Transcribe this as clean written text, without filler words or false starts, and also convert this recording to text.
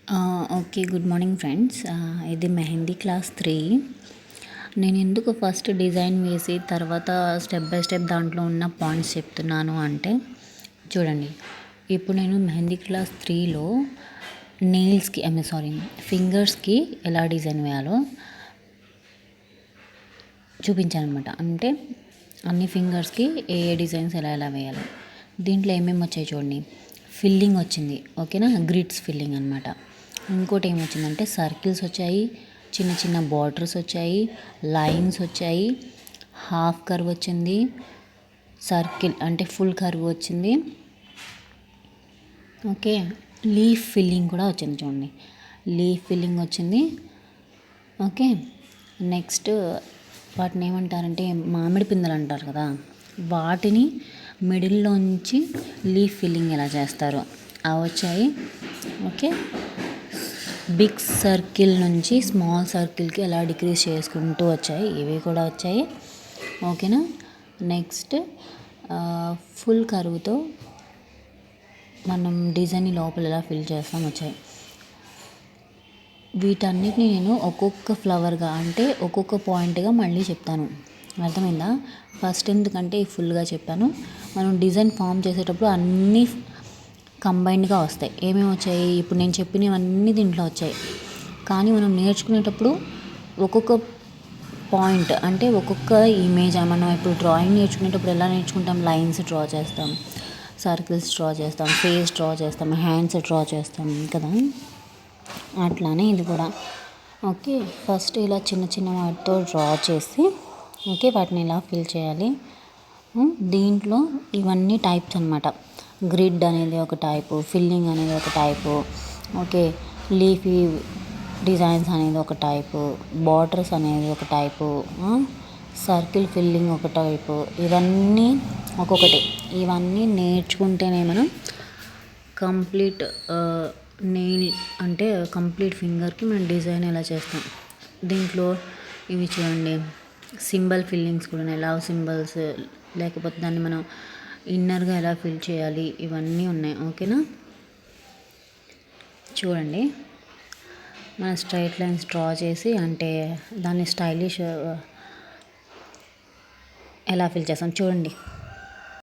Okay. Good morning friends. ఇది mehndi class 3. నేను ఎందుకు ఫస్ట్ డిజైన్ వేసి తర్వాత స్టెప్ బై స్టెప్ దాంట్లో ఉన్న పాయింట్స్ చెప్తున్నాను అంటే, చూడండి. ఇప్పుడు నేను మెహందీ క్లాస్ 3లో నెయిల్స్కి ఫింగర్స్కి ఎలా డిజైన్ వేయాలో చూపించాను అనమాట. అంటే అన్ని ఫింగర్స్కి ఏ ఏ డిజైన్స్ ఎలా వేయాలి. దీంట్లో ఏమేమి వచ్చాయి చూడండి. ఫిల్లింగ్ వచ్చింది, ఓకేనా. గ్రిడ్స్ ఫిల్లింగ్ అనమాట. ఇంకోటి ఏమొచ్చిందంటే సర్కిల్స్ వచ్చాయి, చిన్న చిన్న బార్డర్స్ వచ్చాయి, లైన్స్ వచ్చాయి, హాఫ్ కర్వ్ వచ్చింది, సర్కిల్ అంటే ఫుల్ కర్వ్ వచ్చింది, ఓకే. లీఫ్ ఫిల్లింగ్ కూడా వచ్చింది చూడండి. లీఫ్ ఫిల్లింగ్ వచ్చింది, ఓకే. నెక్స్ట్ వాటిని ఏమంటారంటే మామిడి పిందెలు అంటారు కదా, వాటిని మిడిల్లోంచి లీఫ్ ఫిల్లింగ్ ఎలా చేస్తారో అవి వచ్చాయి, ఓకే. బిగ్ సర్కిల్ నుంచి స్మాల్ సర్కిల్కి ఎలా డిక్రీజ్ చేసుకుంటూ వచ్చాయి, ఇవి కూడా వచ్చాయి, ఓకేనా. నెక్స్ట్ ఫుల్ కర్వ్తో మనం డిజైన్ లోపల ఎలా ఫిల్ చేస్తాం వచ్చాయి. వీటన్నిటిని నేను ఒక్కొక్క ఫ్లవర్గా అంటే ఒక్కొక్క పాయింట్గా మళ్ళీ చెప్తాను, అర్థమైందా. ఫస్ట్ ఎందుకంటే ఫుల్గా చెప్పాను, మనం డిజైన్ ఫామ్ చేసేటప్పుడు అన్నీ కంబైన్డ్గా వస్తాయి. ఏమేమి వచ్చాయి ఇప్పుడు నేను చెప్పినవన్నీ దీంట్లో వచ్చాయి, కానీ మనం నేర్చుకునేటప్పుడు ఒక్కొక్క పాయింట్ అంటే ఒక్కొక్క ఇమేజ్. మనం ఇప్పుడు డ్రాయింగ్ నేర్చుకునేటప్పుడు ఎలా నేర్చుకుంటాం, లైన్స్ డ్రా చేస్తాం, సర్కిల్స్ డ్రా చేస్తాం, ఫేస్ డ్రా చేస్తాం, హ్యాండ్స్ డ్రా చేస్తాం కదా, అట్లానే ఇది కూడా, ఓకే. ఫస్ట్ ఇలా చిన్న చిన్న వాటితో డ్రా చేసి, ఓకే, వాటిని ఇలా ఫిల్ చేయాలి. దీంట్లో ఇవన్నీ టైప్స్ అనమాట. గ్రిడ్ అనేది ఒక టైపు, ఫిల్లింగ్ అనేది ఒక టైపు, ఓకే. లీఫీ డిజైన్స్ అనేది ఒక టైపు, బార్డర్స్ అనేది ఒక టైపు, సర్కిల్ ఫిల్లింగ్ ఒక టైపు, ఇవన్నీ ఒక్కొక్కటి. ఇవన్నీ నేర్చుకుంటేనే మనం కంప్లీట్ నెయిల్ అంటే కంప్లీట్ ఫింగర్కి మనం డిజైన్ ఎలా చేస్తాం. దీంట్లో ఇవి చూడండి, సింబల్ ఫిల్లింగ్స్ కూడా ఉన్నాయి. లవ్ సింబల్స్, లేకపోతే దాన్ని మనం ఇన్నర్గా ఎలా ఫిల్ చేయాలి, ఇవన్నీ ఉన్నాయి, ఓకేనా. చూడండి, మన స్ట్రైట్ లైన్స్ డ్రా చేసి అంటే దాన్ని స్టైలిష్ ఎలా ఫిల్ చేస్తాం చూడండి.